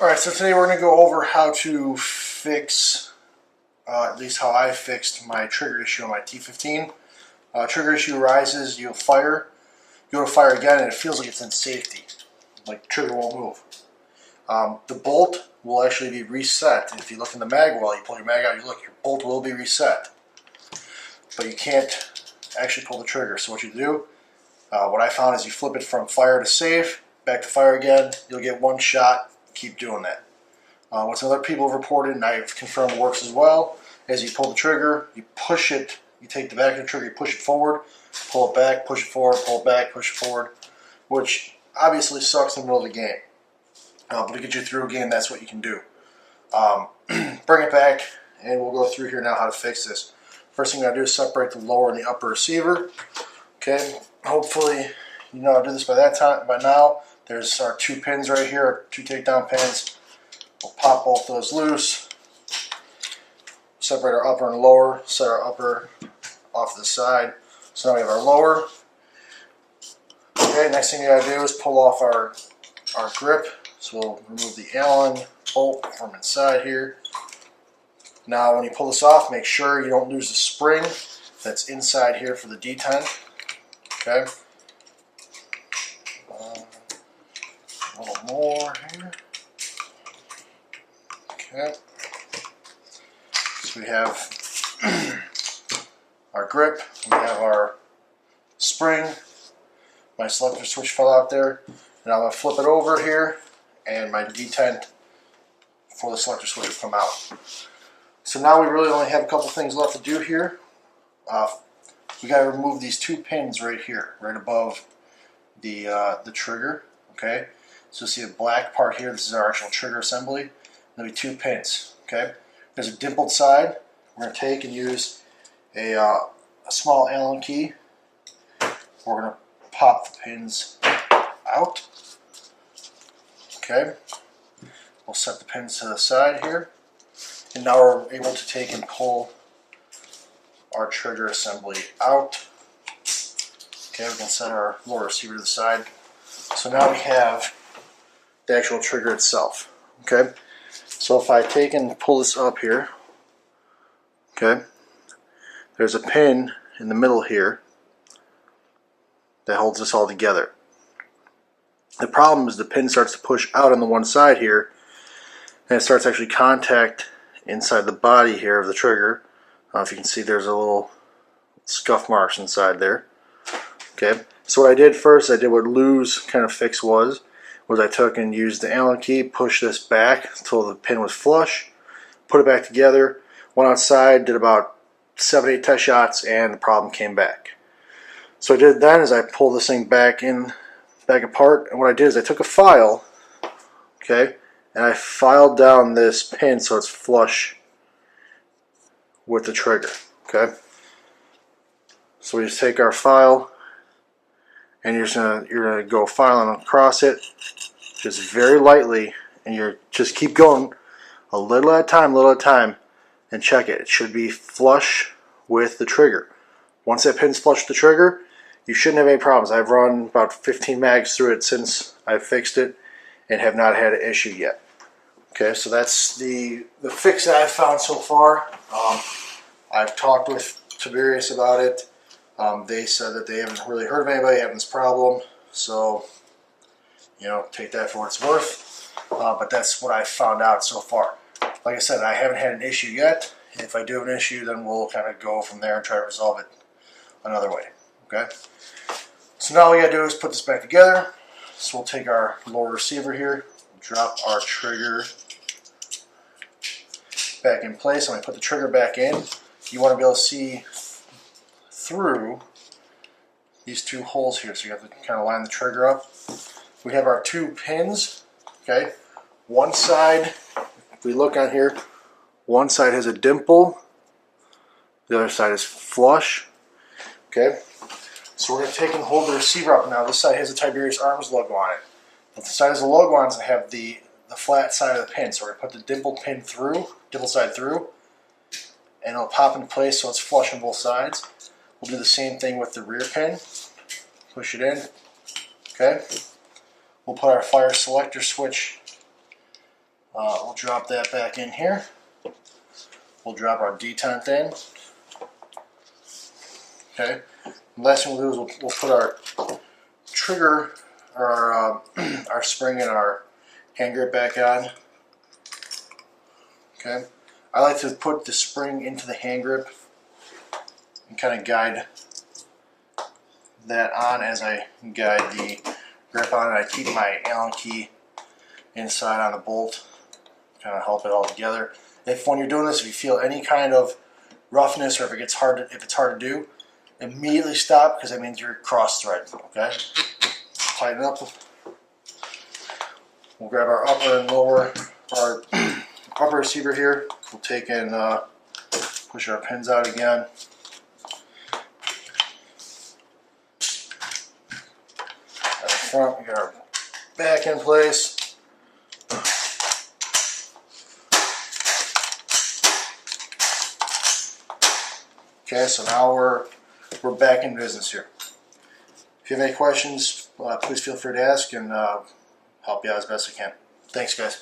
Alright, so today we're going to go over how to fix, at least how I fixed my trigger issue on my T15. Trigger issue arises, you'll fire, you go to fire again and it feels like it's in safety. Like the trigger won't move. The bolt will actually be reset. If you look in the mag well, you pull your mag out, you look, your bolt will be reset. But you can't actually pull the trigger. So what you do, what I found is you flip it from fire to safe, back to fire again, you'll get one shot. Keep doing that. What other people have reported, and I've confirmed works as well, is you pull the trigger, you push it, you take the back of the trigger, you push it forward, pull it back, push it forward, pull it back, push it forward, which obviously sucks in the middle of the game. But to get you through a game, that's what you can do. Bring it back, and we'll go through here now how to fix this. First thing you gotta do is separate the lower and the upper receiver. Okay, hopefully you know how to do this by now. There's our two pins right here, our two takedown pins. We'll pop both those loose. Separate our upper and lower. Set our upper off to the side. So now we have our lower. Okay, next thing you gotta do is pull off our grip. So we'll remove the Allen bolt from inside here. Now when you pull this off, make sure you don't lose the spring that's inside here for the D10. Okay. A little more here. Okay. So we have our grip, we have our spring. My selector switch fell out there. And I'm going to flip it over here, and my D10 for the selector switch will come out. So now we really only have a couple things left to do here. We got to remove these two pins right here, right above the trigger. Okay. So see a black part here, this is our actual trigger assembly. There'll be two pins, okay? There's a dimpled side. We're going to take and use a small Allen key. We're going to pop the pins out, okay? We'll set the pins to the side here. And now we're able to take and pull our trigger assembly out. Okay, we can set our lower receiver to the side. So now we have the actual trigger itself. Okay, so if I take and pull this up here, okay, there's a pin in the middle here that holds this all together. The problem is the pin starts to push out on the one side here, and it starts actually contact inside the body here of the trigger. If you can see, there's a little scuff marks inside there. Okay, so what I did first, I did what Lou's kind of fix was I took and used the Allen key, pushed this back until the pin was flush, put it back together, went outside, did about 7-8 test shots, and the problem came back. So what I did then is I pulled this thing back apart, and what I did is I took a file, okay, and I filed down this pin so it's flush with the trigger, okay. So we just take our file, and you're gonna go filing across it, just very lightly, and you're just keep going a little at a time, and check it. It should be flush with the trigger. Once that pin's flush with the trigger, you shouldn't have any problems. I've run about 15 mags through it since I fixed it, and have not had an issue yet. Okay, so that's the fix that I've found so far. I've talked with Tiberius about it. They said that they haven't really heard of anybody having this problem, so you know, take that for what it's worth. But that's what I've found out so far. Like I said, I haven't had an issue yet. If I do have an issue, then we'll kind of go from there and try to resolve it another way. Okay. So now all we gotta do is put this back together. So we'll take our lower receiver here, drop our trigger back in place. I'm gonna put the trigger back in. You want to be able to see through these two holes here, so you have to kind of line the trigger up. We have our two pins, okay? One side, if we look on here, one side has a dimple, the other side is flush, okay? So we're going to take and hold the receiver up now. This side has a Tiberius Arms logo on it. But the side has the logo on it, I have the flat side of the pin. So we're going to put the dimple pin through, dimple side through, and it'll pop into place so it's flush on both sides. We'll do the same thing with the rear pin. Push it in, okay? We'll put our fire selector switch We'll drop that back in here. We'll drop our detent in. Okay. The last thing we'll do is we'll put our trigger or our spring and our hand grip back on. Okay. I like to put the spring into the hand grip and kind of guide that on as I guide the grip on, and I keep my Allen key inside on the bolt, kind of help it all together. If when you're doing this, if you feel any kind of roughness or if it's hard to do, immediately stop, because that means you're cross-threading. Okay, tighten up. We'll grab our upper and lower, our upper receiver here. We'll take and push our pins out again. At the front, we got our back in place. Okay, so now we're back in business here. If you have any questions, please feel free to ask, and help you out as best I can. Thanks, guys.